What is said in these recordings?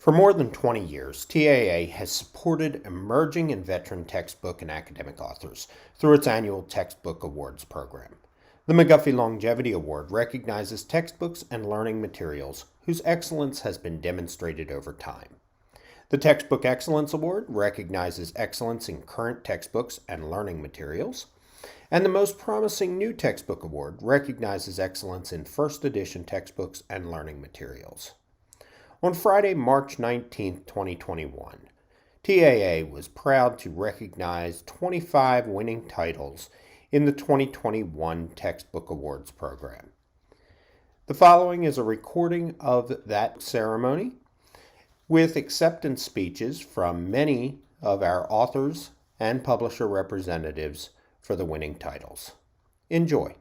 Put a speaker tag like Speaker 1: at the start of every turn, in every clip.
Speaker 1: For more than 20 years, TAA has supported emerging and veteran textbook and academic authors through its annual Textbook Awards program. The McGuffey Longevity Award recognizes textbooks and learning materials whose excellence has been demonstrated over time. The Textbook Excellence Award recognizes excellence in current textbooks and learning materials. And the Most Promising New Textbook Award recognizes excellence in first edition textbooks and learning materials. On Friday, March 19, 2021, TAA was proud to recognize 25 winning titles in the 2021 Textbook Awards program. The following is a recording of that ceremony with acceptance speeches from many of our authors and publisher representatives for the winning titles. Enjoy.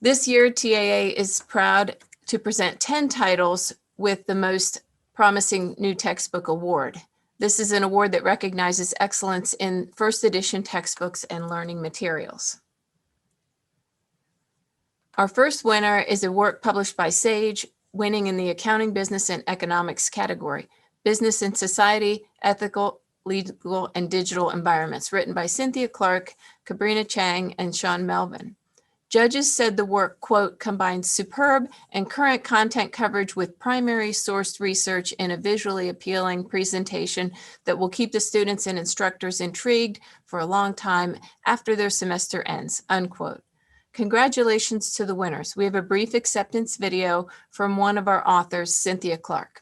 Speaker 2: This year, TAA is proud to present 10 titles with the Most Promising New Textbook Award. This is an award that recognizes excellence in first edition textbooks and learning materials. Our first winner is a work published by Sage, winning in the Accounting, Business, and Economics category, Business and Society, Ethical, Legal, and Digital Environments, written by Cynthia Clark, Cabrina Chang, and Sean Melvin. Judges said the work, quote, combines superb and current content coverage with primary sourced research in a visually appealing presentation that will keep the students and instructors intrigued for a long time after their semester ends, unquote. Congratulations to the winners. We have a brief acceptance video from one of our authors, Cynthia Clark.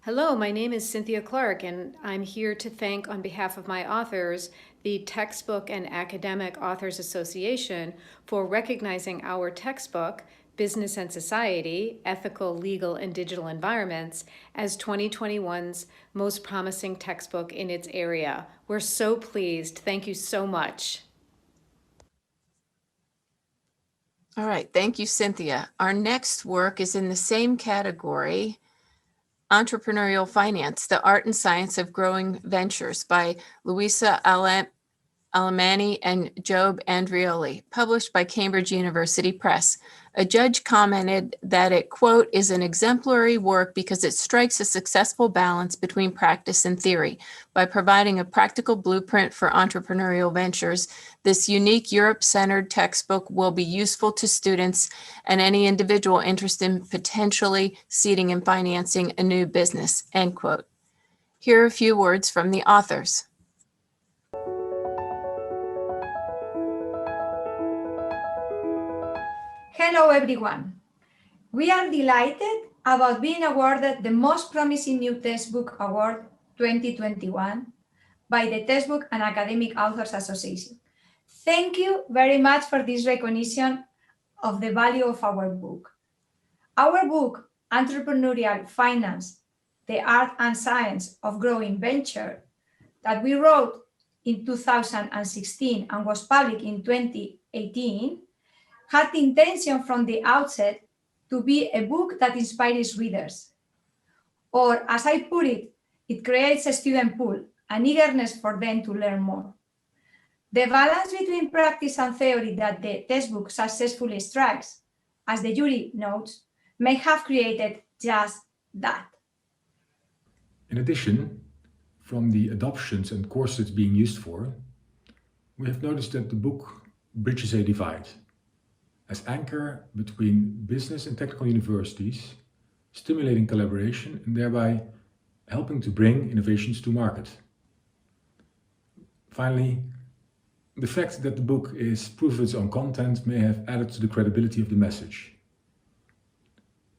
Speaker 3: Hello, my name is Cynthia Clark, and I'm here to thank, on behalf of my authors, the Textbook and Academic Authors Association for recognizing our textbook, Business and Society, Ethical, Legal, and Digital Environments, as 2021's most promising textbook in its area. We're so pleased. Thank you so much.
Speaker 2: All right, thank you, Cynthia. Our next work is in the same category, Entrepreneurial Finance, The Art and Science of Growing Ventures by Luisa Alemany and Job Andrioli, published by Cambridge University Press. A judge commented that it, quote, is an exemplary work because it strikes a successful balance between practice and theory. By providing a practical blueprint for entrepreneurial ventures, this unique Europe-centered textbook will be useful to students and any individual interested in potentially seeding and financing a new business, end quote. Here are a few words from the authors.
Speaker 4: Hello everyone. We are delighted about being awarded the Most Promising New Textbook Award 2021 by the Textbook and Academic Authors Association. Thank you very much for this recognition of the value of our book. Our book, Entrepreneurial Finance, The Art and Science of Growing Venture, that we wrote in 2016 and was published in 2018, had the intention from the outset to be a book that inspires readers. Or, as I put it, it creates a student pool, an eagerness for them to learn more. The balance between practice and theory that the textbook successfully strikes, as the jury notes, may have created just that.
Speaker 5: In addition, from the adoptions and courses it's being used for, we have noticed that the book bridges a divide as anchor between business and technical universities, stimulating collaboration and thereby helping to bring innovations to market. Finally, the fact that the book is proof of its own content may have added to the credibility of the message.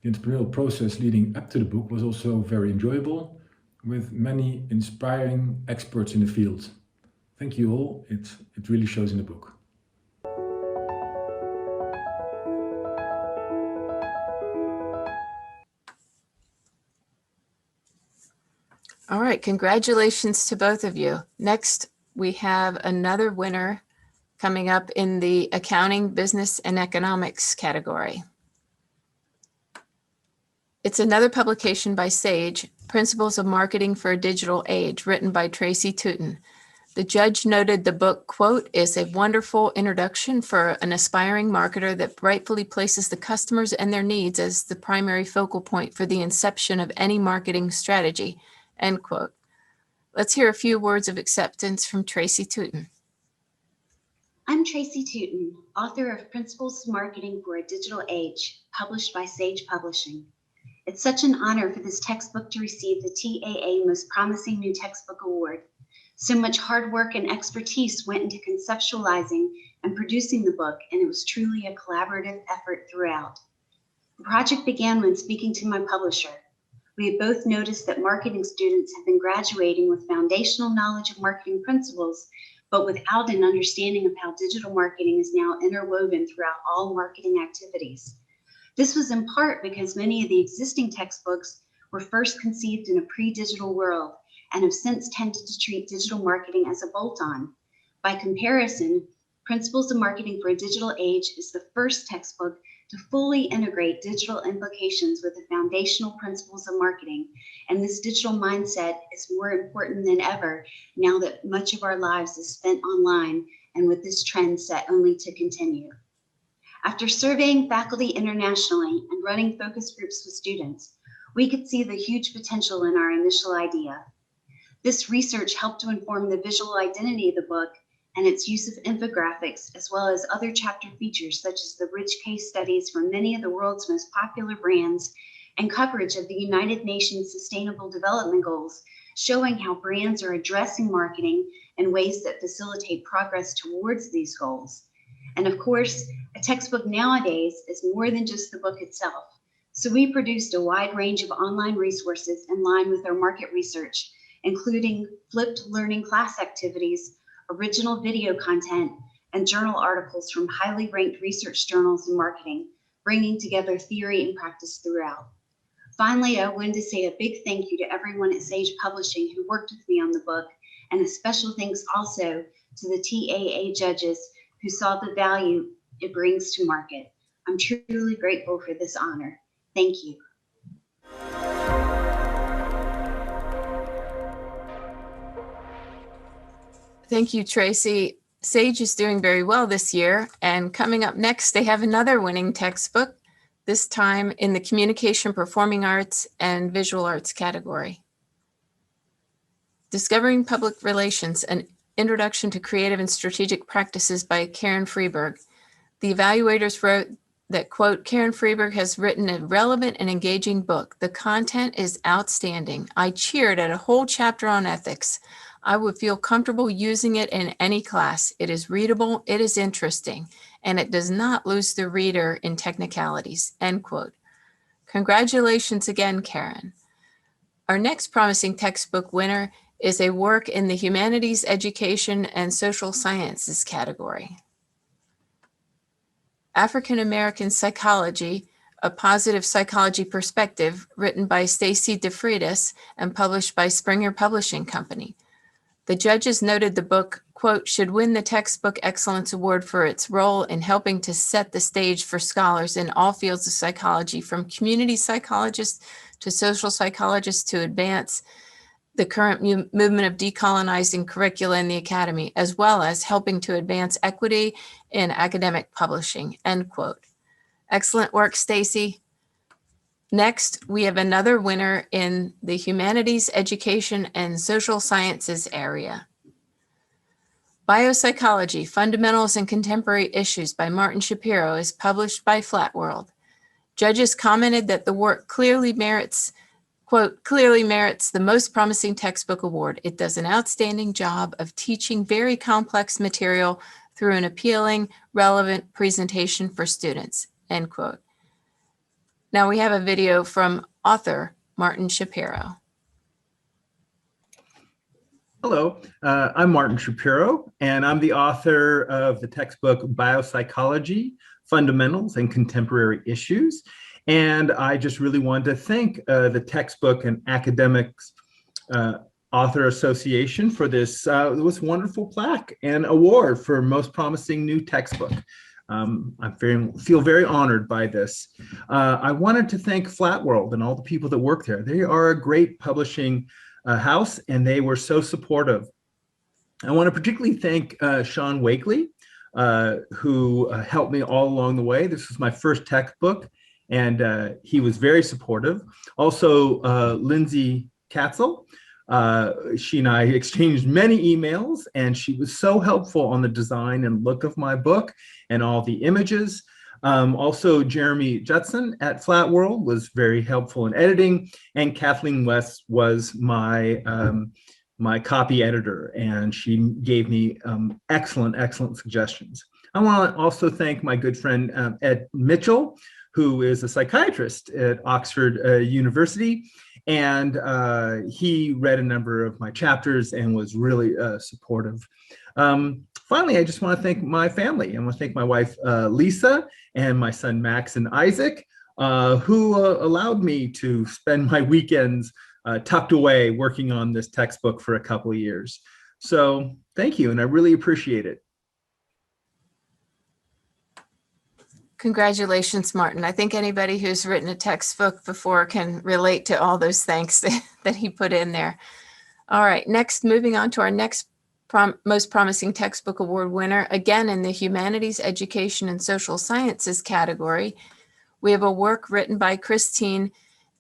Speaker 5: The entrepreneurial process leading up to the book was also very enjoyable, with many inspiring experts in the field. Thank you all, it really shows in the book.
Speaker 2: All right, congratulations to both of you. Next, we have another winner coming up in the Accounting, Business, and Economics category. It's another publication by Sage, Principles of Marketing for a Digital Age, written by Tracy Tootin. The judge noted the book, quote, is a wonderful introduction for an aspiring marketer that rightfully places the customers and their needs as the primary focal point for the inception of any marketing strategy, end quote. Let's hear a few words of acceptance from Tracy Tooten.
Speaker 6: I'm Tracy Tooten, author of Principles of Marketing for a Digital Age, published by Sage Publishing. It's such an honor for this textbook to receive the TAA Most Promising New Textbook Award. So much hard work and expertise went into conceptualizing and producing the book, and it was truly a collaborative effort throughout. The project began when speaking to my publisher. We had both noticed that marketing students have been graduating with foundational knowledge of marketing principles, but without an understanding of how digital marketing is now interwoven throughout all marketing activities. This was in part because many of the existing textbooks were first conceived in a pre-digital world and have since tended to treat digital marketing as a bolt-on. By comparison, Principles of Marketing for a Digital Age is the first textbook to fully integrate digital implications with the foundational principles of marketing. And this digital mindset is more important than ever now that much of our lives is spent online and with this trend set only to continue. After surveying faculty internationally and running focus groups with students, we could see the huge potential in our initial idea. This research helped to inform the visual identity of the book and its use of infographics, as well as other chapter features such as the rich case studies from many of the world's most popular brands and coverage of the United Nations Sustainable Development Goals, showing how brands are addressing marketing in ways that facilitate progress towards these goals. And of course, a textbook nowadays is more than just the book itself. So we produced a wide range of online resources in line with our market research, including flipped learning class activities, original video content, and journal articles from highly ranked research journals in marketing, bringing together theory and practice throughout. Finally, I wanted to say a big thank you to everyone at Sage Publishing who worked with me on the book, and a special thanks also to the TAA judges who saw the value it brings to market. I'm truly grateful for this honor. Thank you.
Speaker 2: Thank you, Tracy. Sage is doing very well this year, and coming up next, they have another winning textbook, this time in the Communication, Performing Arts, and Visual Arts category. Discovering Public Relations, an Introduction to Creative and Strategic Practices by Karen Freeberg. The evaluators wrote that, quote, Karen Freeberg has written a relevant and engaging book. The content is outstanding. I cheered at a whole chapter on ethics. I would feel comfortable using it in any class. It is readable, it is interesting, and it does not lose the reader in technicalities, end quote. Congratulations again, Karen. Our next promising textbook winner is a work in the Humanities, Education, and Social Sciences category. African American Psychology, a Positive Psychology Perspective, written by Stacy DeFreitas and published by Springer Publishing Company. The judges noted the book, quote, should win the Textbook Excellence Award for its role in helping to set the stage for scholars in all fields of psychology, from community psychologists to social psychologists, to advance the current movement of decolonizing curricula in the academy, as well as helping to advance equity in academic publishing, end quote. Excellent work, Stacy. Next, we have another winner in the Humanities, Education, and Social Sciences area. Biopsychology, Fundamentals and Contemporary Issues by Martin Shapiro is published by Flatworld. Judges commented that the work clearly merits, quote, clearly merits the Most Promising Textbook Award. It does an outstanding job of teaching very complex material through an appealing, relevant presentation for students, end quote. Now we have a video from author Martin Shapiro.
Speaker 7: Hello, I'm Martin Shapiro, and I'm the author of the textbook Biopsychology, Fundamentals and Contemporary Issues. And I just really wanted to thank the Textbook and Academics Author Association for this wonderful plaque and award for Most Promising New Textbook. I feel very honored by this. I wanted to thank Flatworld and all the people that work there. They are a great publishing house, and they were so supportive I want to particularly thank Sean Wakely, who helped me all along the way. This was my first textbook, and he was very supportive. Also, Lindsay Katzel. She and I exchanged many emails, and she was so helpful on the design and look of my book and all the images. Also, Jeremy Judson at Flat World was very helpful in editing, and Kathleen West was my copy editor, and she gave me excellent suggestions. I want to also thank my good friend Ed Mitchell, who is a psychiatrist at Oxford University, and he read a number of my chapters and was really supportive. Finally, I just want to thank my family. I want to thank my wife, Lisa, and my son, Max and Isaac, who allowed me to spend my weekends tucked away working on this textbook for a couple of years. So thank you, and I really appreciate it.
Speaker 2: Congratulations, Martin. I think anybody who's written a textbook before can relate to all those thanks that he put in there. All right, next, moving on to our next most promising textbook award winner, again in the Humanities, Education, and Social Sciences category. We have a work written by Christine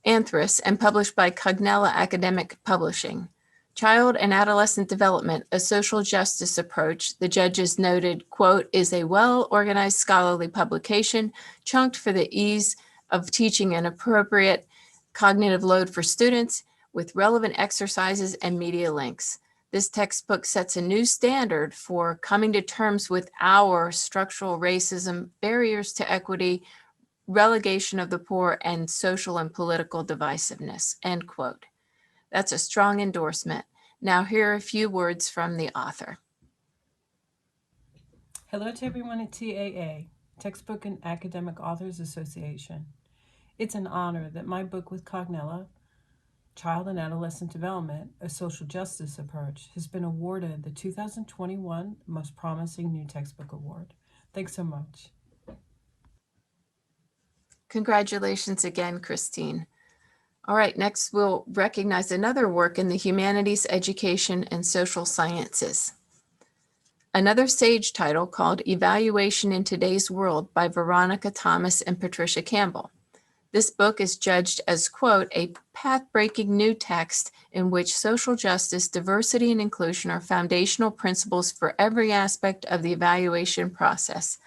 Speaker 2: Anthris and published by Cognella Academic Publishing. Child and Adolescent Development, a Social Justice Approach, the judges noted, quote, is a well-organized scholarly publication chunked for the ease of teaching an appropriate cognitive load for students with relevant exercises and media links. This textbook sets a new standard for coming to terms with our structural racism, barriers to equity, relegation of the poor, and social and political divisiveness, end quote. That's a strong endorsement. Now, here are a few words from the author.
Speaker 8: Hello to everyone at TAA, Textbook and Academic Authors Association. It's an honor that my book with Cognella, Child and Adolescent Development, a Social Justice Approach, has been awarded the 2021 Most Promising New Textbook Award. Thanks so much.
Speaker 2: Congratulations again, Christine. All right, next we'll recognize another work in the Humanities, Education, and Social Sciences. Another SAGE title called Evaluation in Today's World by Veronica Thomas and Patricia Campbell. This book is judged as, quote, a path-breaking new text in which social justice, diversity, and inclusion are foundational principles for every aspect of the evaluation process.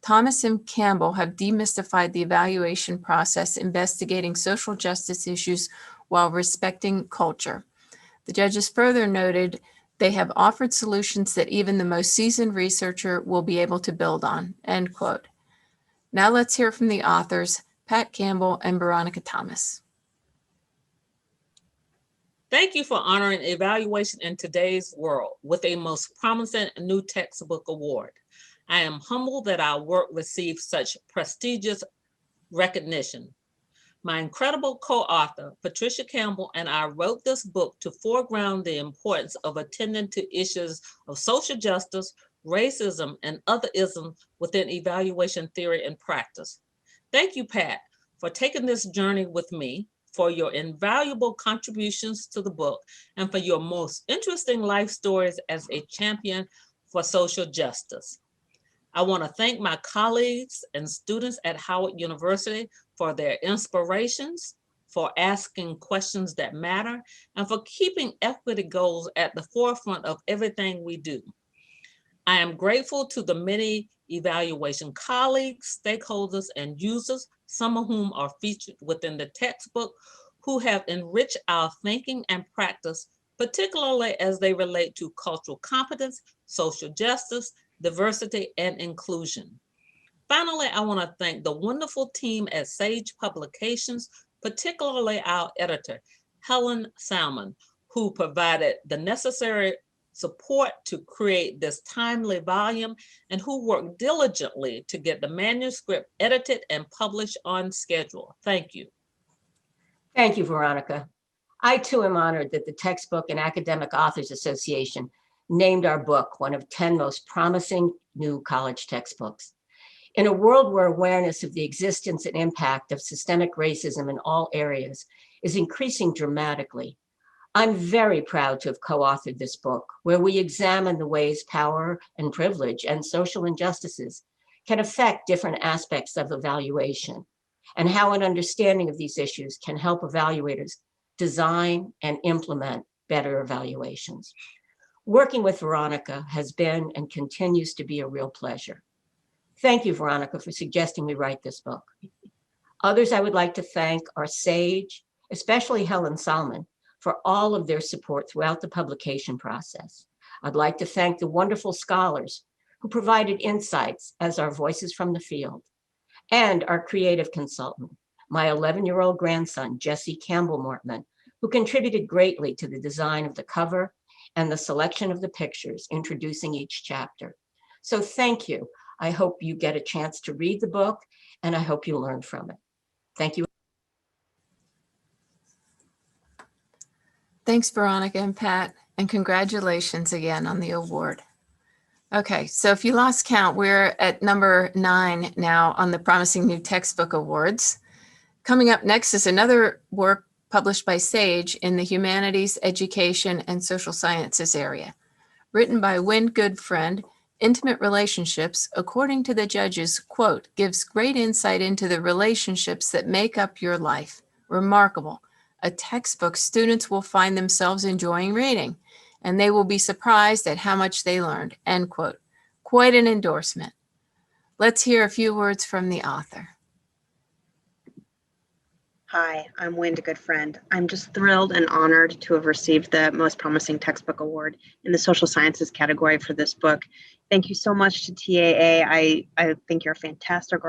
Speaker 2: Thomas and Campbell have demystified the evaluation process, investigating social justice issues while respecting culture. The judges further noted they have offered solutions that even the most seasoned researcher will be able to build on, end quote. Now let's hear from the authors, Pat Campbell and Veronica Thomas.
Speaker 9: Thank you for honoring evaluation in today's world with a most promising new textbook award. I am humbled that our work received such prestigious recognition. My incredible co-author, Patricia Campbell, and I wrote this book to foreground the importance of attending to issues of social justice, racism, and other isms within evaluation theory and practice. Thank you, Pat, for taking this journey with me, for your invaluable contributions to the book, and for your most interesting life stories as a champion for social justice. I want to thank my colleagues and students at Howard University for their inspirations, for asking questions that matter, and for keeping equity goals at the forefront of everything we do. I am grateful to the many evaluation colleagues, stakeholders, and users, some of whom are featured within the textbook, who have enriched our thinking and practice, particularly as they relate to cultural competence, social justice, diversity, and inclusion. Finally, I want to thank the wonderful team at Sage Publications, particularly our editor, Helen Salmon, who provided the necessary support to create this timely volume and who worked diligently to get the manuscript edited and published on schedule. Thank you.
Speaker 10: Thank you, Veronica. I too am honored that the Textbook and Academic Authors Association named our book one of 10 most promising new college textbooks. In a world where awareness of the existence and impact of systemic racism in all areas is increasing dramatically, I'm very proud to have co-authored this book, where we examine the ways power and privilege and social injustices can affect different aspects of evaluation, and how an understanding of these issues can help evaluators design and implement better evaluations. Working with Veronica has been and continues to be a real pleasure. Thank you, Veronica, for suggesting we write this book. Others I would like to thank are Sage, especially Helen Salmon, for all of their support throughout the publication process. I'd like to thank the wonderful scholars who provided insights as our voices from the field, and our creative consultant, my 11-year-old grandson, Jesse Campbell Mortman, who contributed greatly to the design of the cover and the selection of the pictures introducing each chapter. So thank you. I hope you get a chance to read the book, and I hope you learn from it. Thank you.
Speaker 2: Thanks, Veronica and Pat, and congratulations again on the award. Okay, so if you lost count, we're at number 9 now on the Promising New Textbook Awards. Coming up next is another work published by Sage in the Humanities, Education, and Social Sciences area. Written by Wynne Goodfriend, Intimate Relationships, according to the judges, quote, gives great insight into the relationships that make up your life. Remarkable. A textbook students will find themselves enjoying reading, and they will be surprised at how much they learned, end quote. Quite an endorsement. Let's hear a few words from the author.
Speaker 11: Hi, I'm Wynne Goodfriend. I'm just thrilled and honored to have received the Most Promising Textbook Award in the Social Sciences category for this book. Thank you so much to TAA. I think you're a fantastic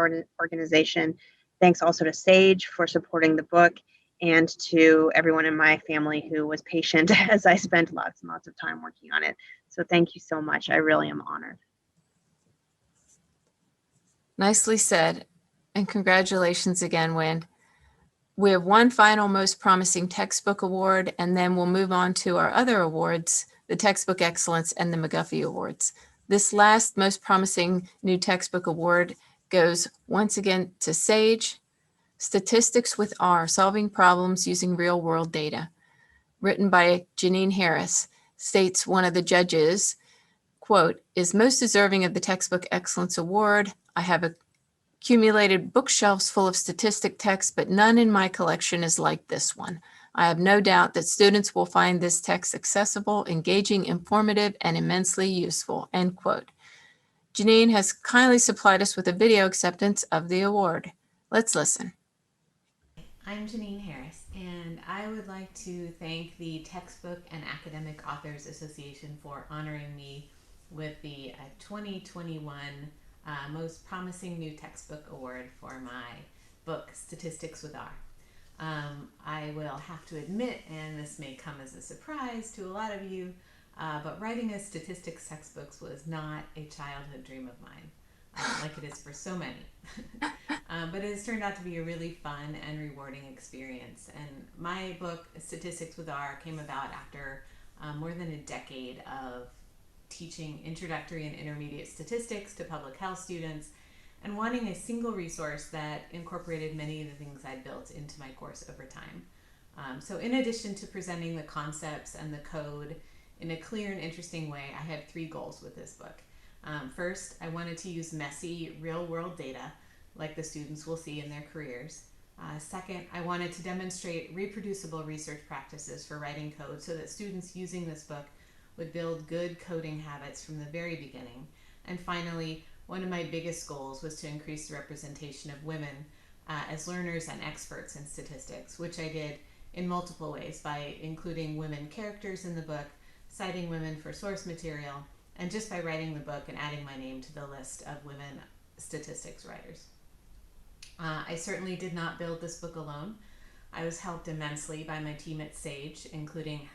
Speaker 11: organization. Thanks also to Sage for supporting the book, and to everyone in my family who was patient as I spent lots and lots of time working on it. So thank you so much. I really am honored.
Speaker 2: Nicely said, and congratulations again, Wynne. We have one final Most Promising Textbook Award, and then we'll move on to our other awards, the Textbook Excellence and the McGuffey Awards. This last Most Promising New Textbook Award goes once again to Sage, Statistics with R, Solving Problems Using Real-World Data. Written by Janine Harris, states one of the judges, quote, is most deserving of the Textbook Excellence Award. I have accumulated bookshelves full of statistic texts, but none in my collection is like this one. I have no doubt that students will find this text accessible, engaging, informative, and immensely useful, end quote. Janine has kindly supplied us with a video acceptance of the award. Let's listen.
Speaker 12: I'm Janine Harris, and I would like to thank the Textbook and Academic Authors Association for honoring me with the 2021 Most Promising New Textbook Award for my book, Statistics with R. I will have to admit, and this may come as a surprise to a lot of you, but writing a statistics textbook was not a childhood dream of mine, like it is for so many. But it has turned out to be a really fun and rewarding experience. And my book, Statistics with R, came about after more than a decade of teaching introductory and intermediate statistics to public health students and wanting a single resource that incorporated many of the things I built into my course over time. So in addition to presenting the concepts and the code in a clear and interesting way, I have 3 goals with this book. First, I wanted to use messy, real-world data like the students will see in their careers. Second, I wanted to demonstrate reproducible research practices for writing code so that students using this book would build good coding habits from the very beginning. And finally, one of my biggest goals was to increase the representation of women as learners and experts in statistics, which I did in multiple ways by including women characters in the book, citing women for source material, and just by writing the book and adding my name to the list of women statistics writers. I certainly did not build this book alone. I was helped immensely by my team at Sage, including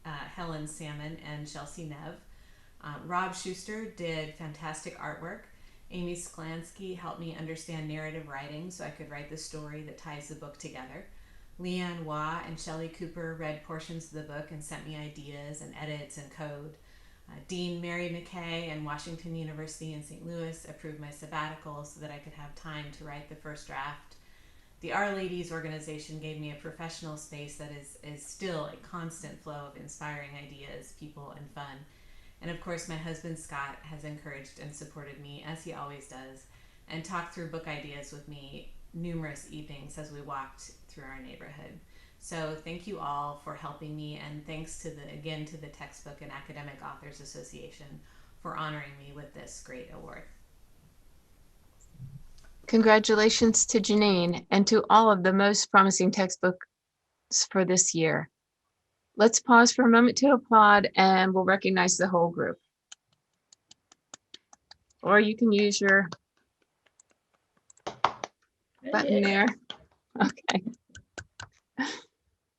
Speaker 12: Helen Salmon and Chelsea Nev. Rob Schuster did fantastic artwork. Amy Sklansky helped me understand narrative writing so I could write the story that ties the book together. Leanne Waugh and Shelley Cooper read portions of the book and sent me ideas and edits and code. Dean Mary McKay and Washington University in St. Louis approved my sabbatical so that I could have time to write the first draft. The Our Ladies organization gave me a professional space that is still a constant flow of inspiring ideas, people, and fun. And of course, my husband Scott has encouraged and supported me, as he always does, and talked through book ideas with me numerous evenings as we walked through our neighborhood. So thank you all for helping me, and thanks to the Textbook and Academic Authors Association for honoring me with this great award.
Speaker 2: Congratulations to Janine and to all of the most promising textbooks for this year. Let's pause for a moment to applaud and we'll recognize the whole group. Or you can use your button there. Okay.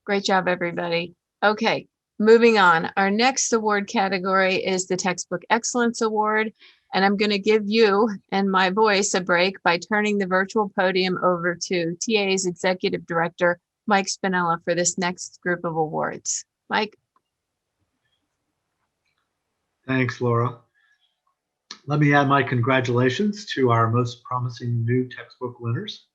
Speaker 2: Great job, everybody. Okay, moving on. Our next award category is the Textbook Excellence Award. And I'm going to give you and my voice a break by turning the virtual podium over to TAA's Executive Director, Mike Spinella, for this next group of awards. Mike.
Speaker 13: Thanks, Laura. Let me add my congratulations to our most promising new textbook winners.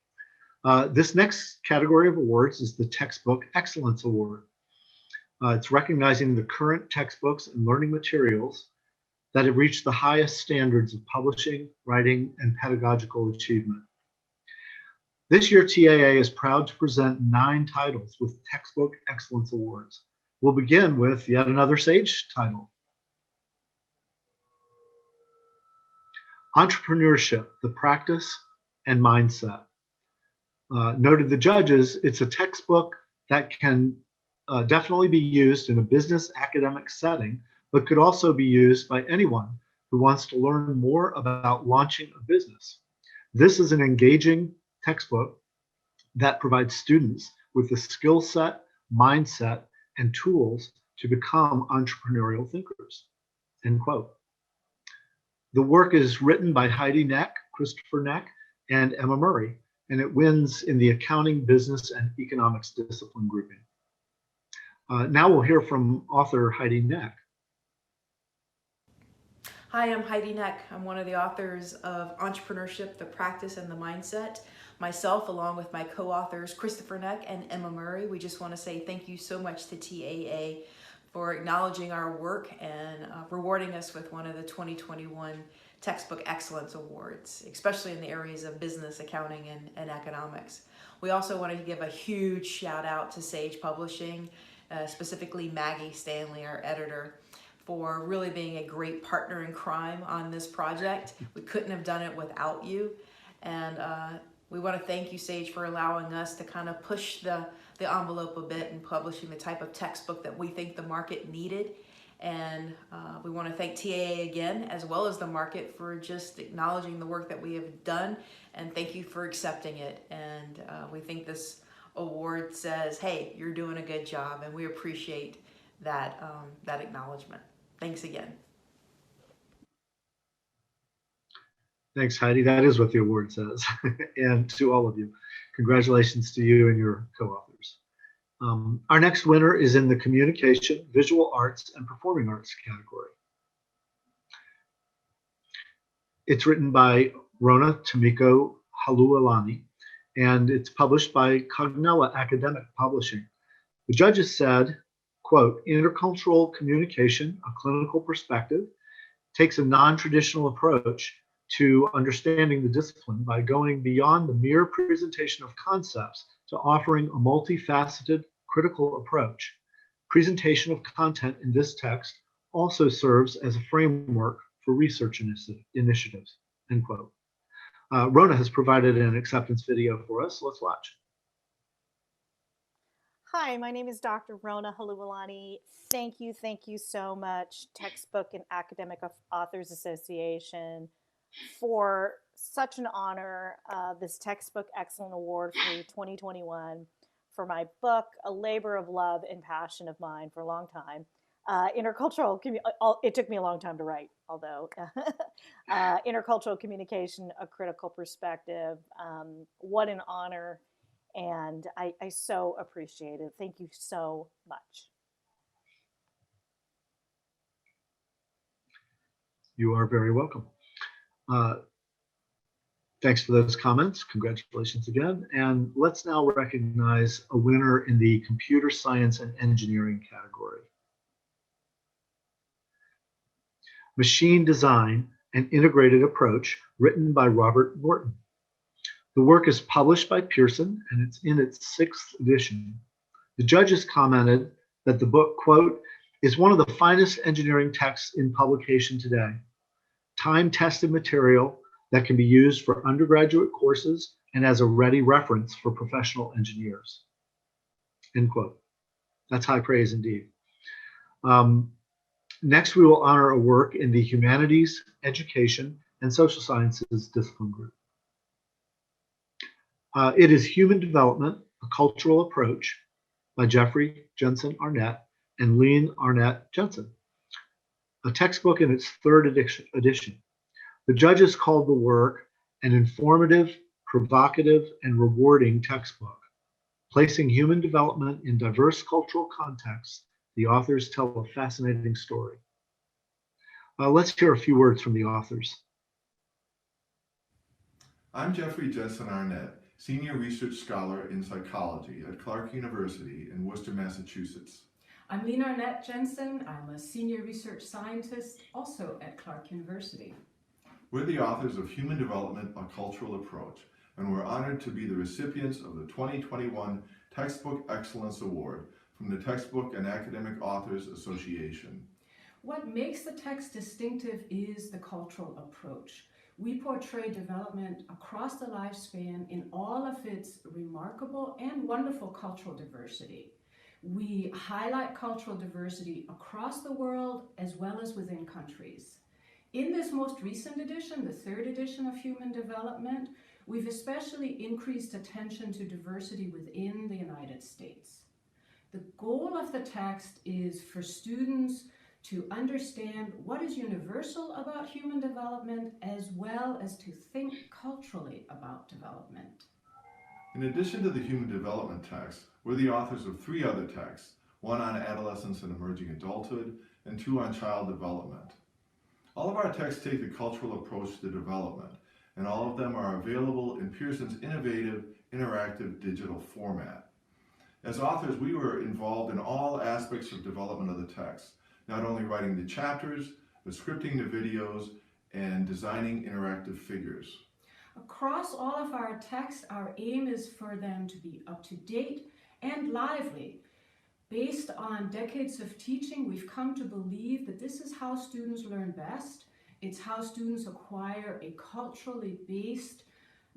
Speaker 13: This next category of awards is the Textbook Excellence Award. It's recognizing the current textbooks and learning materials that have reached the highest standards of publishing, writing, and pedagogical achievement. This year, TAA is proud to present 9 titles with Textbook Excellence Awards. We'll begin with yet another SAGE title. Entrepreneurship, the Practice and Mindset. Noted the judges, it's a textbook that can definitely be used in a business academic setting, but could also be used by anyone who wants to learn more about launching a business. This is an engaging textbook that provides students with the skill set, mindset, and tools to become entrepreneurial thinkers, end quote. The work is written by Heidi Neck, Christopher Neck, and Emma Murray, and it wins in the Accounting, Business, and Economics discipline grouping. Now we'll hear from author Heidi Neck.
Speaker 14: Hi, I'm Heidi Neck. I'm one of the authors of Entrepreneurship, the Practice and the Mindset. Myself, along with my co-authors Christopher Neck and Emma Murray, we just want to say thank you so much to TAA for acknowledging our work and rewarding us with one of the 2021 Textbook Excellence Awards, especially in the areas of business, accounting, and economics. We also want to give a huge shout out to Sage Publishing, specifically Maggie Stanley, our editor, for really being a great partner in crime on this project. We couldn't have done it without you. And we want to thank you, Sage, for allowing us to kind of push the envelope a bit and publishing the type of textbook that we think the market needed. And we want to thank TAA again, as well as the market, for just acknowledging the work that we have done. And thank you for accepting it. And we think this award says, hey, you're doing a good job. And we appreciate that, that acknowledgement. Thanks again.
Speaker 13: Thanks, Heidi. That is what the award says. And to all of you, congratulations to you and your co-authors. Our next winner is in the Communication, Visual Arts, and Performing Arts category. It's written by Rona Tomiko Halualani, and it's published by Cognella Academic Publishing. The judges said, quote, intercultural communication, a clinical perspective, takes a non-traditional approach to understanding the discipline by going beyond the mere presentation of concepts to offering a multifaceted critical approach. Presentation of content in this text also serves as a framework for research initiatives, end quote. Rona has provided an acceptance video for us. Let's watch.
Speaker 15: Hi, my name is Dr. Rona Halualani. Thank you so much, Textbook and Academic Authors Association, for such an honor, this Textbook Excellent Award for 2021 for my book, a labor of love and passion of mine for a long time. Intercultural, it took me a long time to write, although Intercultural Communication, a critical perspective. What an honor. And I so appreciate it. Thank you so much.
Speaker 13: You are very welcome. Thanks for those comments. Congratulations again. And let's now recognize a winner in the computer science and engineering category. Machine Design, an Integrated Approach, written by Robert Norton. The work is published by Pearson and it's in its 6th edition. The judges commented that the book, quote, is one of the finest engineering texts in publication today. Time-tested material that can be used for undergraduate courses and as a ready reference for professional engineers, end quote. That's high praise indeed. Next, we will honor a work in the Humanities, Education, and Social Sciences discipline group. It is Human Development, a Cultural Approach by Jeffrey Jensen Arnett and Lean Arnett Jensen, a textbook in its 3rd edition. The judges called the work an informative, provocative, and rewarding textbook. Placing human development in diverse cultural contexts, the authors tell a fascinating story. Let's hear a few words from the authors.
Speaker 16: I'm Jeffrey Jensen Arnett, Senior Research Scholar in Psychology at Clark University in Worcester, Massachusetts.
Speaker 17: I'm Lean Arnett Jensen. I'm a Senior Research Scientist, also at Clark University.
Speaker 16: We're the authors of Human Development, a Cultural Approach, and we're honored to be the recipients of the 2021 Textbook Excellence Award from the Textbook and Academic Authors Association.
Speaker 17: What makes the text distinctive is the cultural approach. We portray development across the lifespan in all of its remarkable and wonderful cultural diversity. We highlight cultural diversity across the world as well as within countries. In this most recent edition, the 3rd edition of Human Development, we've especially increased attention to diversity within the United States. The goal of the text is for students to understand what is universal about human development as well as to think culturally about development.
Speaker 16: In addition to the Human Development text, we're the authors of 3 other texts, one on adolescence and emerging adulthood, and 2 on child development. All of our texts take the cultural approach to development, and all of them are available in Pearson's innovative, interactive digital format. As authors, we were involved in all aspects of development of the text, not only writing the chapters, but scripting the videos and designing interactive figures.
Speaker 17: Across all of our texts, our aim is for them to be up to date and lively. Based on decades of teaching, we've come to believe that this is how students learn best. It's how students acquire a culturally based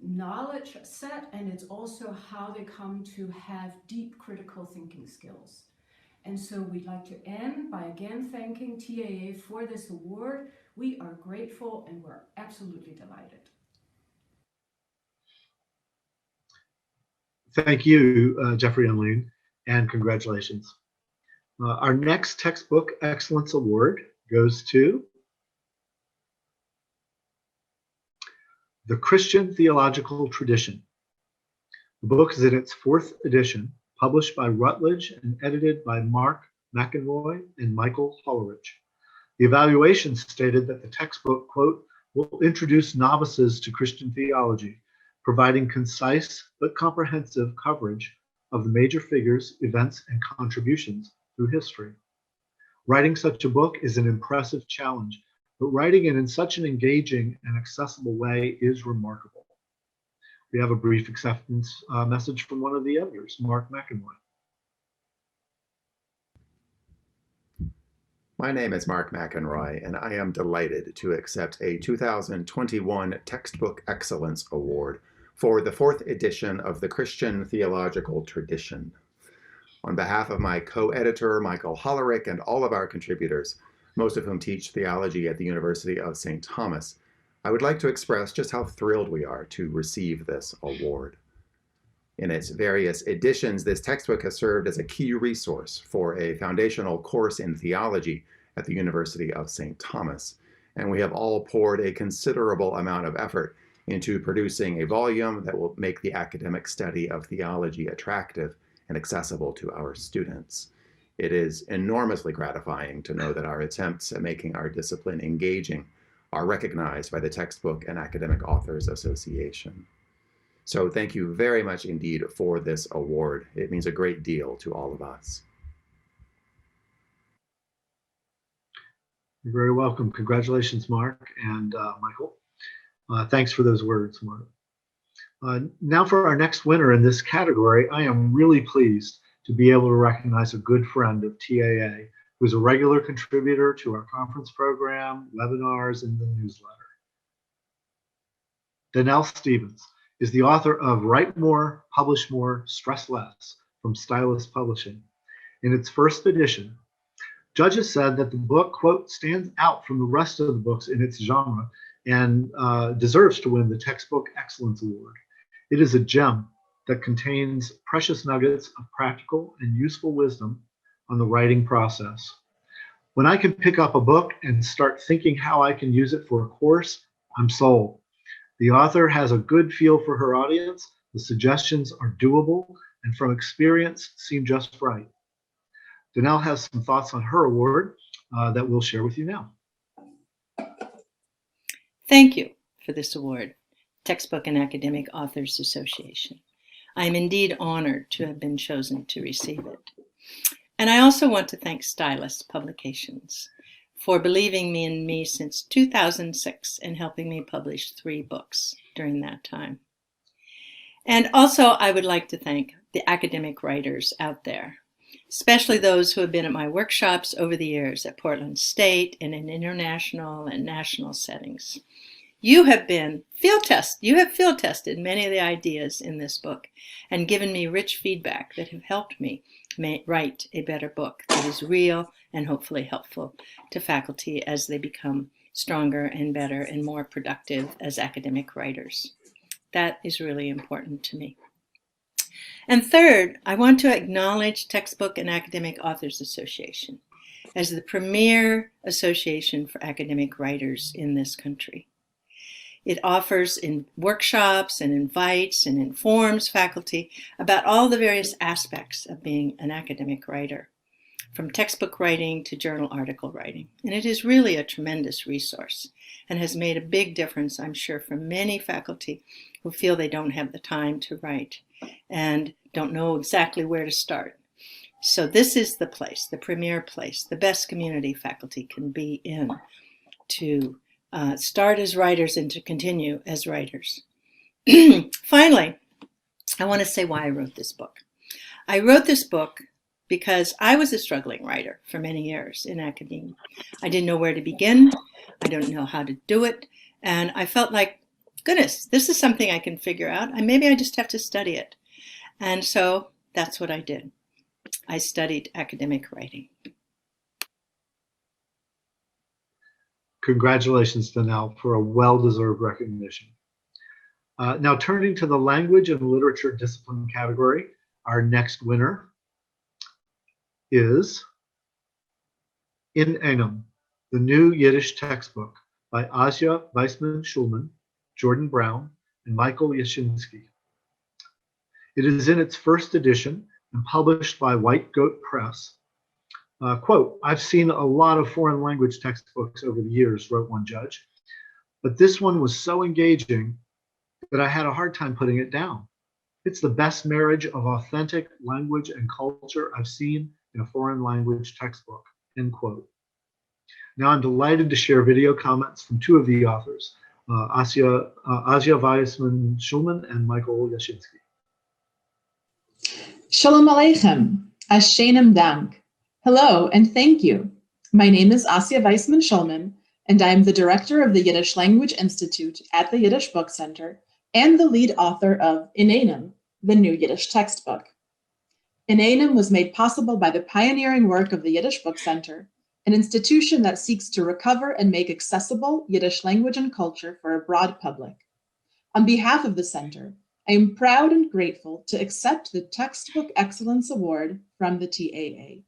Speaker 17: knowledge set, and it's also how they come to have deep critical thinking skills. And so we'd like to end by again thanking TAA for this award. We are grateful and we're absolutely delighted.
Speaker 13: Thank you, Jeffrey and Lean, and congratulations. Our next Textbook Excellence Award goes to The Christian Theological Tradition. The book is in its 4th edition, published by Routledge and edited by Mark McEnroy and Michael Hollerich. The evaluation stated that the textbook, quote, will introduce novices to Christian theology, providing concise but comprehensive coverage of the major figures, events, and contributions through history. Writing such a book is an impressive challenge, but writing it in such an engaging and accessible way is remarkable. We have a brief acceptance message from one of the editors, Mark McEnroy.
Speaker 18: My name is Mark McEnroy, and I am delighted to accept a 2021 Textbook Excellence Award for the 4th edition of the Christian Theological Tradition. On behalf of my co-editor, Michael Hollerich, and all of our contributors, most of whom teach theology at the University of St. Thomas, I would like to express just how thrilled we are to receive this award. In its various editions, this textbook has served as a key resource for a foundational course in theology at the University of St. Thomas, and we have all poured a considerable amount of effort into producing a volume that will make the academic study of theology attractive and accessible to our students. It is enormously gratifying to know that our attempts at making our discipline engaging are recognized by the Textbook and Academic Authors Association. So thank you very much indeed for this award. It means a great deal to all of us.
Speaker 13: You're very welcome. Congratulations, Mark and Michael. Thanks for those words, Mark. Now for our next winner in this category, I am really pleased to be able to recognize a good friend of TAA, who's a regular contributor to our conference program, webinars, and the newsletter. Danelle Stevens is the author of Write More, Publish More, Stress Less from Stylus Publishing. In its first edition, judges said that the book, quote, stands out from the rest of the books in its genre and deserves to win the Textbook Excellence Award. It is a gem that contains precious nuggets of practical and useful wisdom on the writing process. When I can pick up a book and start thinking how I can use it for a course, I'm sold. The author has a good feel for her audience, the suggestions are doable, and from experience seem just right. Danelle has some thoughts on her award that we'll share with you now.
Speaker 19: Thank you for this award, Textbook and Academic Authors Association. I am indeed honored to have been chosen to receive it. And I also want to thank Stylus Publications for believing in me since 2006 and helping me publish 3 books during that time. And also I would like to thank the academic writers out there, especially those who have been at my workshops over the years at Portland State and in international and national settings. You have field tested many of the ideas in this book and given me rich feedback that have helped me write a better book that is real and hopefully helpful to faculty as they become stronger and better and more productive as academic writers. That is really important to me. And third, I want to acknowledge Textbook and Academic Authors Association as the premier association for academic writers in this country. It offers in workshops and invites and informs faculty about all the various aspects of being an academic writer, from textbook writing to journal article writing. And it is really a tremendous resource and has made a big difference, I'm sure, for many faculty who feel they don't have the time to write and don't know exactly where to start. So this is the place, the premier place, the best community faculty can be in to start as writers and to continue as writers. Finally, I want to say why I wrote this book. I wrote this book because I was a struggling writer for many years in academia. I didn't know where to begin. I don't know how to do it. And I felt like, goodness, this is something I can figure out. And maybe I just have to study it. And so that's what I did. I studied academic writing.
Speaker 13: Congratulations, Danelle, for a well-deserved recognition. Now turning to the language and literature discipline category, our next winner is In Einem, the New Yiddish Textbook by Asya Weissman-Schulman, Jordan Brown, and Michael Yashinsky. It is in its first edition and published by White Goat Press. Quote, I've seen a lot of foreign language textbooks over the years, wrote one judge, but this one was so engaging that I had a hard time putting it down. It's the best marriage of authentic language and culture I've seen in a foreign language textbook, end quote. Now I'm delighted to share video comments from 2 of the authors, Asya Weissman-Schulman and Michael Yashinsky.
Speaker 20: Shalom Aleichem, Ashenim Dank. Hello and thank you. My name is Asya Weissman-Schulman, and I am the director of the Yiddish Language Institute at the Yiddish Book Center and the lead author of In Einem, the New Yiddish Textbook. In Einem was made possible by the pioneering work of the Yiddish Book Center, an institution that seeks to recover and make accessible Yiddish language and culture for a broad public. On behalf of the center, I am proud and grateful to accept the Textbook Excellence Award from the TAA.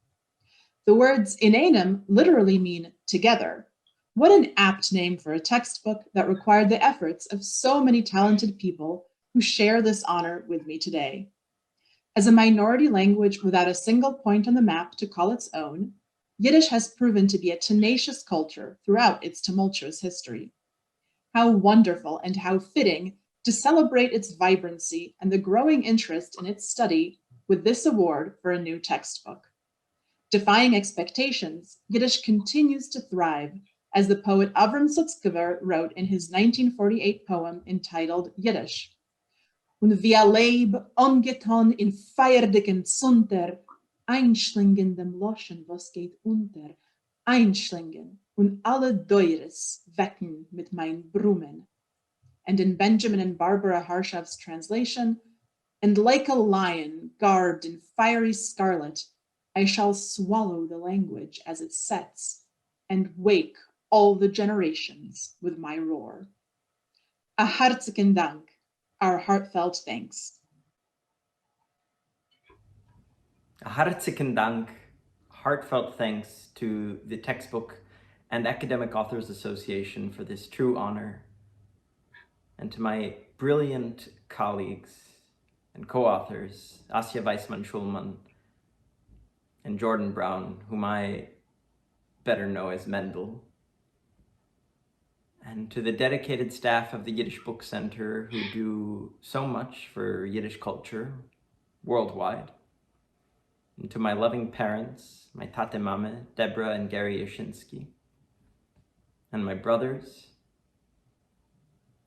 Speaker 20: The words In Einem literally mean together. What an apt name for a textbook that required the efforts of so many talented people who share this honor with me today. As a minority language without a single point on the map to call its own, Yiddish has proven to be a tenacious culture throughout its tumultuous history. How wonderful and how fitting to celebrate its vibrancy and the growing interest in its study with this award for a new textbook. Defying expectations, Yiddish continues to thrive, as the poet Avram Sutzkever wrote in his 1948 poem entitled Yiddish. Und wie a Leib ungetan in feierdicken Zunter, einschlingen dem Loschen, was geht unter, einschlingen und alle Deures wecken mit mein Brummen. And in Benjamin and Barbara Harshev's translation, and like a lion garbed in fiery scarlet, I shall swallow the language as it sets, and wake all the generations with my roar. A herzlichen Dank, our heartfelt thanks.
Speaker 21: A herzlichen Dank, heartfelt thanks to the Textbook and Academic Authors Association for this true honor, and to my brilliant colleagues and co-authors, Asya Weissman-Schulman and Jordan Brown, whom I better know as Mendel, and to the dedicated staff of the Yiddish Book Center who do so much for Yiddish culture worldwide, and to my loving parents, my tate mame, Deborah and Gary Yashinsky, and my brothers,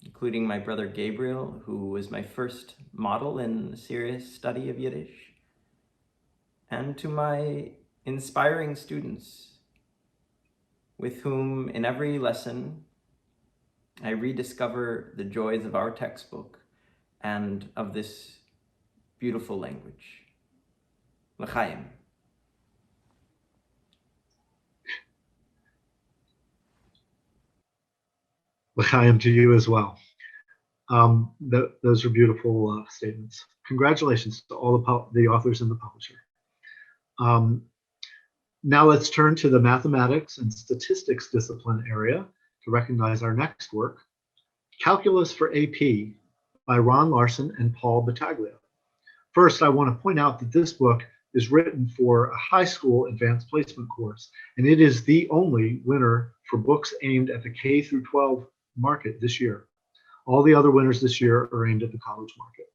Speaker 21: including my brother Gabriel, who was my first model in the serious study of Yiddish, and to my inspiring students, with whom in every lesson I rediscover the joys of our textbook and of this beautiful language. L'chaim.
Speaker 13: L'chaim to you as well. Those are beautiful statements. Congratulations to all the authors and the publisher. Now let's turn to the mathematics and statistics discipline area to recognize our next work, Calculus for AP by Ron Larson and Paul Battaglia. First, I want to point out that this book is written for a high school advanced placement course, and it is the only winner for books aimed at the K through 12 market this year. All the other winners this year are aimed at the college market.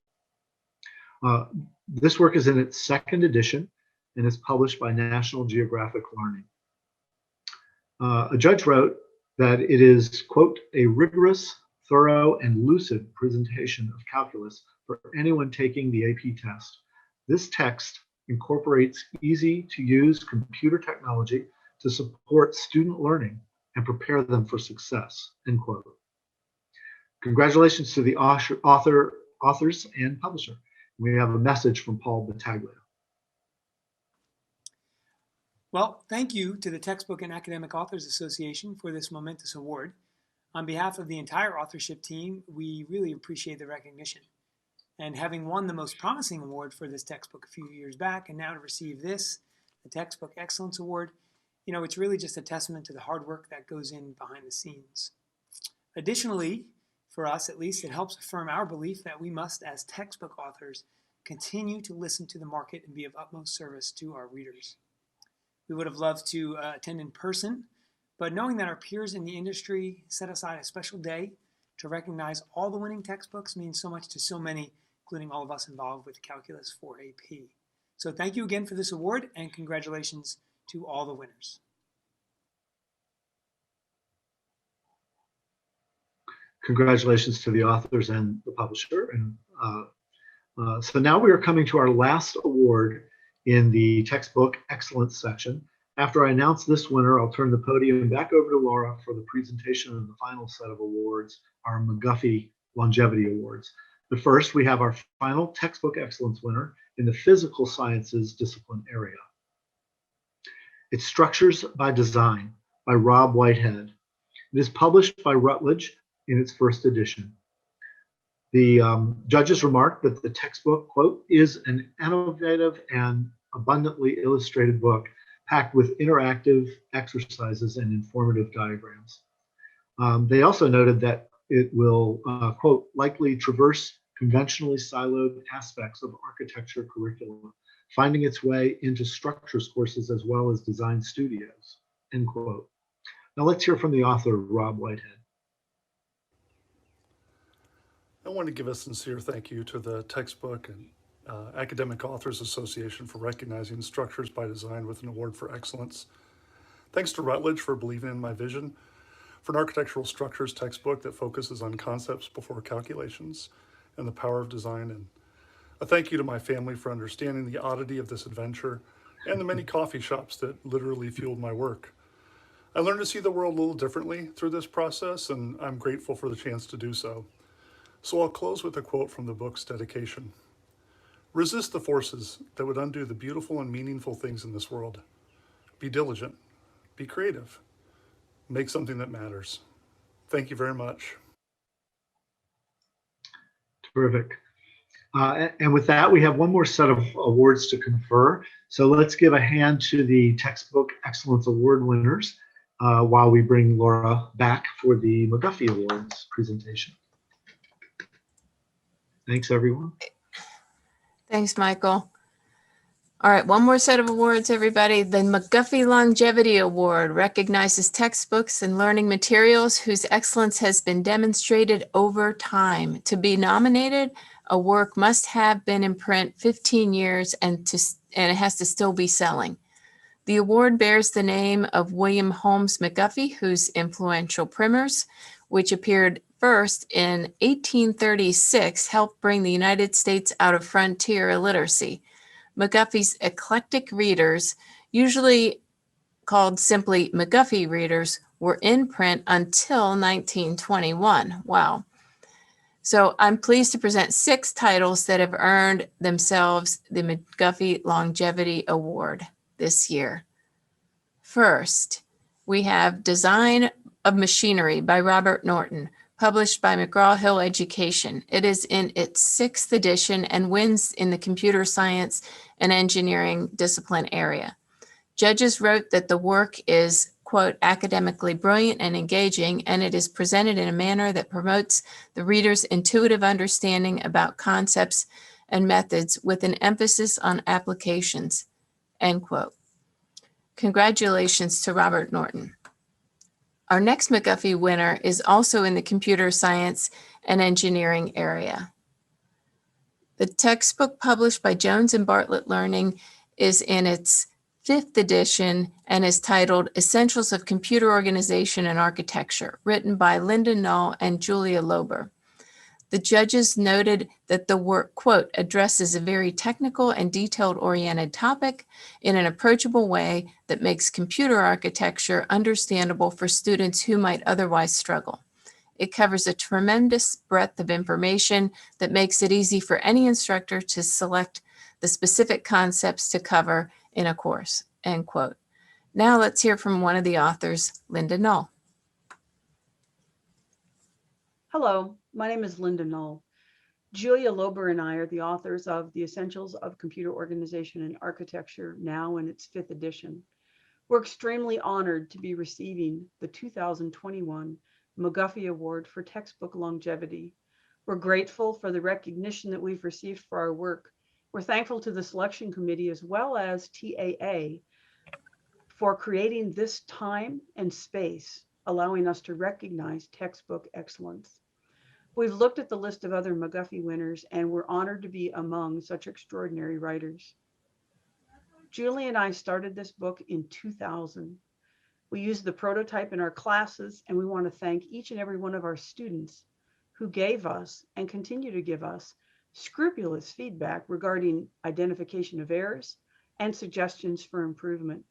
Speaker 13: This work is in its second edition and is published by National Geographic Learning. A judge wrote that it is, quote, a rigorous, thorough, and lucid presentation of calculus for anyone taking the AP test. This text incorporates easy-to-use computer technology to support student learning and prepare them for success, end quote. Congratulations to the authors and publisher. We have a message from Paul Battaglia.
Speaker 22: Well, thank you to the Textbook and Academic Authors Association for this momentous award. On behalf of the entire authorship team, we really appreciate the recognition. And having won the Most Promising Award for this textbook a few years back, and now to receive this, the Textbook Excellence Award, you know, it's really just a testament to the hard work that goes in behind the scenes. Additionally, for us at least, it helps affirm our belief that we must, as textbook authors, continue to listen to the market and be of utmost service to our readers. We would have loved to attend in person, but knowing that our peers in the industry set aside a special day to recognize all the winning textbooks means so much to so many, including all of us involved with Calculus for AP. So thank you again for this award, and congratulations to all the winners.
Speaker 13: Congratulations to the authors and the publisher. And so now we are coming to our last award in the textbook excellence section. After I announce this winner, I'll turn the podium back over to Laura for the presentation of the final set of awards, our McGuffey Longevity Awards. But first, we have our final textbook excellence winner in the physical sciences discipline area. It's Structures by Design by Rob Whitehead. It is published by Routledge in its first edition. The judges remarked that the textbook, quote, is an innovative and abundantly illustrated book packed with interactive exercises and informative diagrams. They also noted that it will, quote, likely traverse conventionally siloed aspects of architecture curricula, finding its way into structures courses as well as design studios, end quote. Now let's hear from the author, Rob Whitehead.
Speaker 1: I want to give a sincere thank you to the Textbook and Academic Authors Association for recognizing Structures by Design with an award for excellence. Thanks to Rutledge for believing in my vision for an architectural structures textbook that focuses on concepts before calculations and the power of design. And a thank you to my family for understanding the oddity of this adventure and the many coffee shops that literally fueled my work. I learned to see the world a little differently through this process, and I'm grateful for the chance to do so. So I'll close with a quote from the book's dedication. Resist the forces that would undo the beautiful and meaningful things in this world. Be diligent, be creative, make something that matters. Thank you very much.
Speaker 13: Terrific. And with that, we have one more set of awards to confer. So let's give a hand to the Textbook Excellence Award winners while we bring Laura back for the McGuffey Awards presentation. Thanks, everyone.
Speaker 2: Thanks, Michael. All right, one more set of awards, everybody. The McGuffey Longevity Award recognizes textbooks and learning materials whose excellence has been demonstrated over time. To be nominated, a work must have been in print 15 years and it has to still be selling. The award bears the name of William Holmes McGuffey, whose influential primers, which appeared first in 1836, helped bring the United States out of frontier illiteracy. McGuffey's eclectic readers, usually called simply McGuffey readers, were in print until 1921. Wow. So I'm pleased to present 6 titles that have earned themselves the McGuffey Longevity Award this year. First, we have Design of Machinery by Robert Norton, published by McGraw-Hill Education. It is in its 6th edition and wins in the computer science and engineering discipline area. Judges wrote that the work is, quote, academically brilliant and engaging, and it is presented in a manner that promotes the reader's intuitive understanding about concepts and methods with an emphasis on applications, end quote. Congratulations to Robert Norton. Our next McGuffey winner is also in the computer science and engineering area. The textbook published by Jones and Bartlett Learning is in its 5th edition and is titled Essentials of Computer Organization and Architecture, written by Linda Null and Julia Lober. The judges noted that the work, quote, addresses a very technical and detailed-oriented topic in an approachable way that makes computer architecture understandable for students who might otherwise struggle. It covers a tremendous breadth of information that makes it easy for any instructor to select the specific concepts to cover in a course, end quote. Now let's hear from one of the authors, Linda Null.
Speaker 3: Hello, my name is Linda Null. Julia Lober and I are the authors of The Essentials of Computer Organization and Architecture, now in its 5th edition. We're extremely honored to be receiving the 2021 McGuffey Award for Textbook Longevity. We're grateful for the recognition that we've received for our work. We're thankful to the selection committee as well as TAA for creating this time and space, allowing us to recognize textbook excellence. We've looked at the list of other McGuffey winners and we're honored to be among such extraordinary writers. Julie and I started this book in 2000. We used the prototype in our classes, and we want to thank each and every one of our students who gave us and continue to give us scrupulous feedback regarding identification of errors and suggestions for improvement.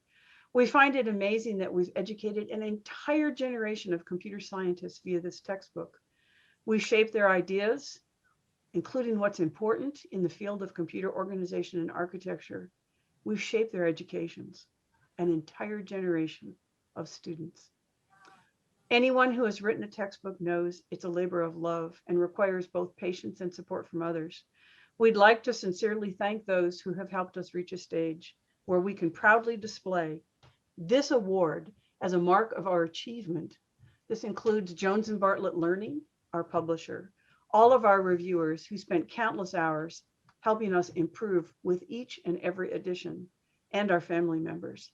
Speaker 3: We find it amazing that we've educated an entire generation of computer scientists via this textbook. We shape their ideas, including what's important in the field of computer organization and architecture. We've shaped their educations, an entire generation of students. Anyone who has written a textbook knows it's a labor of love and requires both patience and support from others. We'd like to sincerely thank those who have helped us reach a stage where we can proudly display this award as a mark of our achievement. This includes Jones and Bartlett Learning, our publisher, all of our reviewers who spent countless hours helping us improve with each and every edition, and our family members.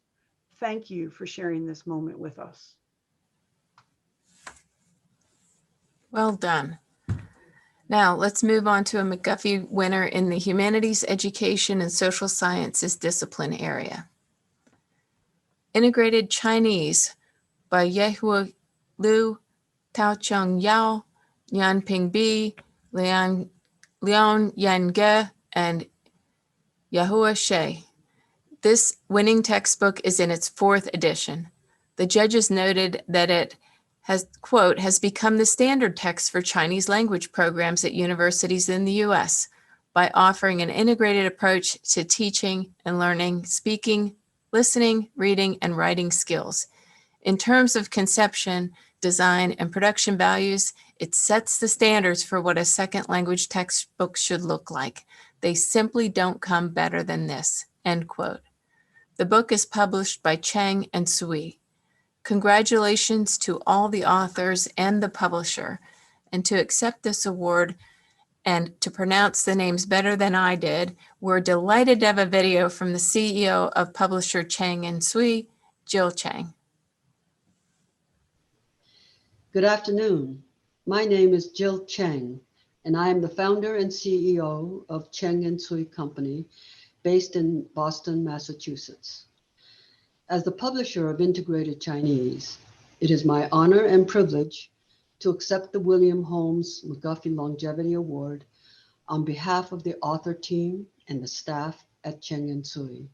Speaker 3: Thank you for sharing this moment with us.
Speaker 2: Well done. Now let's move on to a McGuffey winner in the Humanities, Education, and Social Sciences discipline area. Integrated Chinese by Yehua Liu, Taocheng Yao, Yanping Bi, Liang Yange, and Yahua She. This winning textbook is in its 4th edition. The judges noted that it has, quote, has become the standard text for Chinese language programs at universities in the U.S. by offering an integrated approach to teaching and learning, speaking, listening, reading, and writing skills. In terms of conception, design, and production values, it sets the standards for what a second language textbook should look like. They simply don't come better than this, end quote. The book is published by Chang and Sui. Congratulations to all the authors and the publisher. And to accept this award and to pronounce the names better than I did, we're delighted to have a video from the CEO of publisher Chang and Sui, Jill Chang.
Speaker 4: Good afternoon. My name is Jill Chang, and I am the founder and CEO of Chang and Sui Company, based in Boston, Massachusetts. As the publisher of Integrated Chinese, it is my honor and privilege to accept the William Holmes McGuffey Longevity Award on behalf of the author team and the staff at Chang and Sui.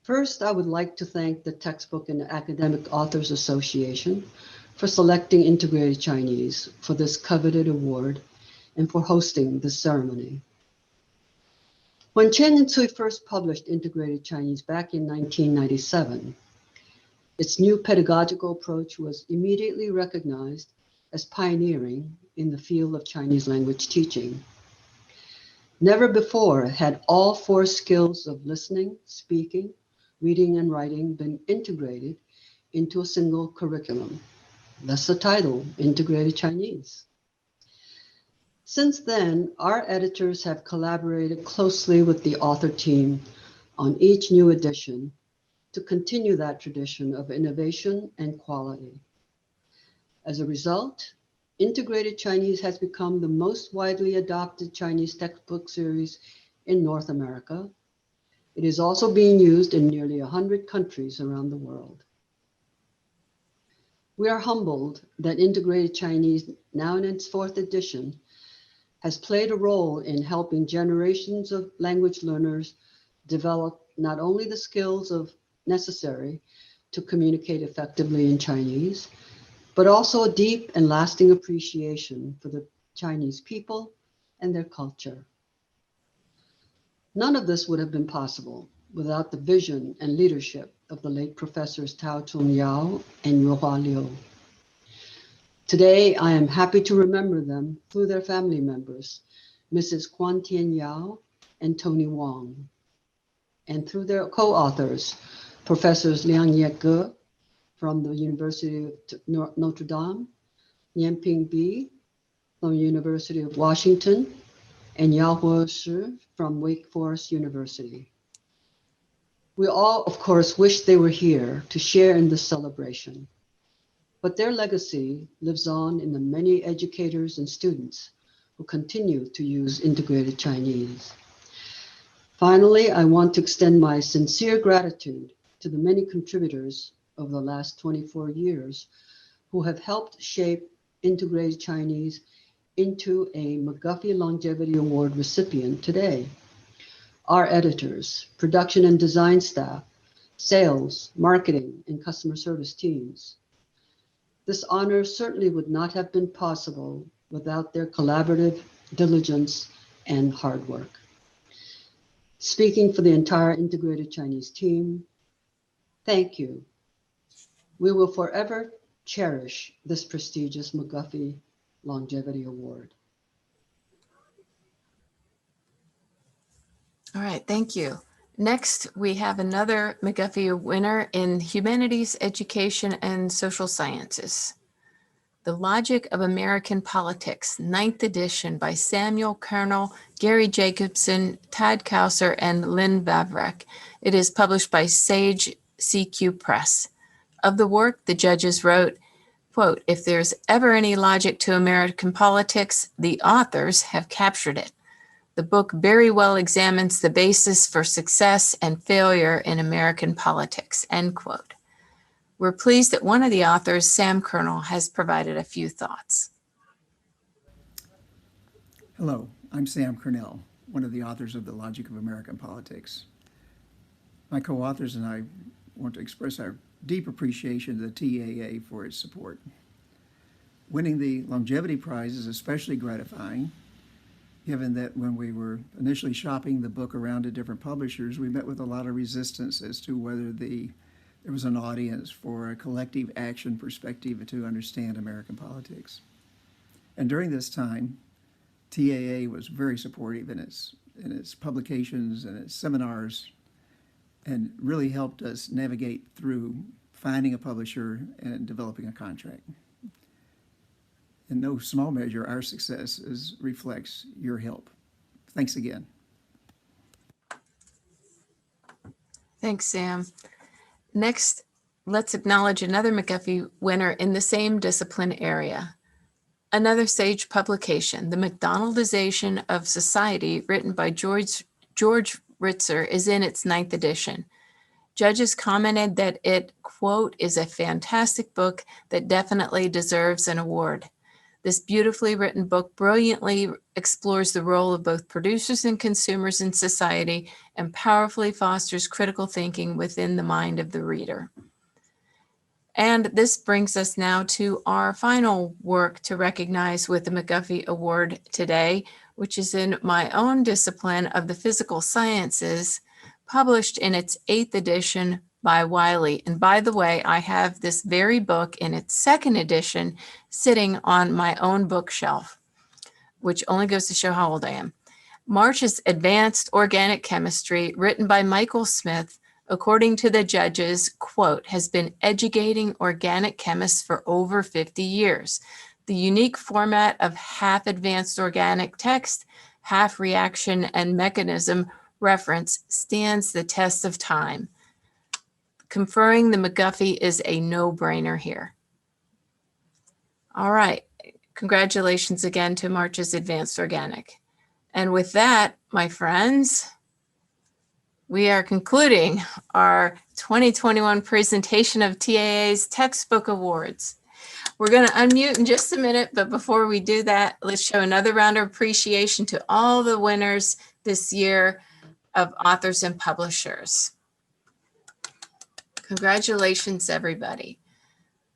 Speaker 4: First, I would like to thank the Textbook and Academic Authors Association for selecting Integrated Chinese for this coveted award and for hosting this ceremony. When Chang and Sui first published Integrated Chinese back in 1997, its new pedagogical approach was immediately recognized as pioneering in the field of Chinese language teaching. Never before had all 4 skills of listening, speaking, reading, and writing been integrated into a single curriculum. Thus the title, Integrated Chinese. Since then, our editors have collaborated closely with the author team on each new edition to continue that tradition of innovation and quality. As a result, Integrated Chinese has become the most widely adopted Chinese textbook series in North America. It is also being used in nearly 100 countries around the world. We are humbled that Integrated Chinese, now in its 4th edition, has played a role in helping generations of language learners develop not only the skills necessary to communicate effectively in Chinese, but also a deep and lasting appreciation for the Chinese people and their culture. None of this would have been possible without the vision and leadership of the late professors Taocheng Yao and Yuhua Liu. Today, I am happy to remember them through their family members, Mrs. Quan Tian Yao and Tony Wong, and through their co-authors, Professors Liang Yege from the University of Notre Dame, Yanping Bi from the University of Washington, and Yahua Shi from Wake Forest University. We all, of course, wish they were here to share in this celebration. But their legacy lives on in the many educators and students who continue to use Integrated Chinese. Finally, I want to extend my sincere gratitude to the many contributors over the last 24 years who have helped shape Integrated Chinese into a McGuffey Longevity Award recipient today. Our editors, production and design staff, sales, marketing, and customer service teams. This honor certainly would not have been possible without their collaborative diligence and hard work. Speaking for the entire Integrated Chinese team, thank you. We will forever cherish this prestigious McGuffey Longevity Award.
Speaker 2: All right, thank you. Next, we have another McGuffey winner in Humanities, Education, and Social Sciences. The Logic of American Politics, 9th edition by Samuel Kernel, Gary Jacobson, Tad Kauser, and Lynn Vavrek. It is published by Sage CQ Press. Of the work, the judges wrote, Quote, if there's ever any logic to American politics, the authors have captured it. The book very well examines the basis for success and failure in American politics, end quote. We're pleased that one of the authors, Sam Kernel, has provided a few thoughts.
Speaker 5: Hello, I'm Sam Kernel, one of the authors of The Logic of American Politics. My co-authors and I want to express our deep appreciation to the TAA for its support. Winning the Longevity Prize is especially gratifying, given that when we were initially shopping the book around to different publishers, we met with a lot of resistance as to whether there was an audience for a collective action perspective to understand American politics. And during this time, TAA was very supportive in its publications and its seminars, and really helped us navigate through finding a publisher and developing a contract. In no small measure, our success reflects your help. Thanks again.
Speaker 2: Thanks, Sam. Next, let's acknowledge another McGuffey winner in the same discipline area. Another Sage publication, The McDonaldization of Society, written by George Ritzer, is in its 9th edition. Judges commented that it, quote, is a fantastic book that definitely deserves an award. This beautifully written book brilliantly explores the role of both producers and consumers in society and powerfully fosters critical thinking within the mind of the reader. And this brings us now to our final work to recognize with the McGuffey Award today, which is in my own discipline of the physical sciences, published in its 8th edition by Wiley. And by the way, I have this very book in its 2nd edition sitting on my own bookshelf, which only goes to show how old I am. March's Advanced Organic Chemistry, written by Michael Smith, according to the judges, quote, has been educating organic chemists for over 50 years. The unique format of half advanced organic text, half reaction and mechanism reference stands the test of time. Conferring the McGuffey is a no-brainer here. All right, congratulations again to March's Advanced Organic. And with that, my friends, we are concluding our 2021 presentation of TAA's Textbook Awards. We're going to unmute in just a minute, but before we do that, let's show another round of appreciation to all the winners this year of authors and publishers. Congratulations, everybody.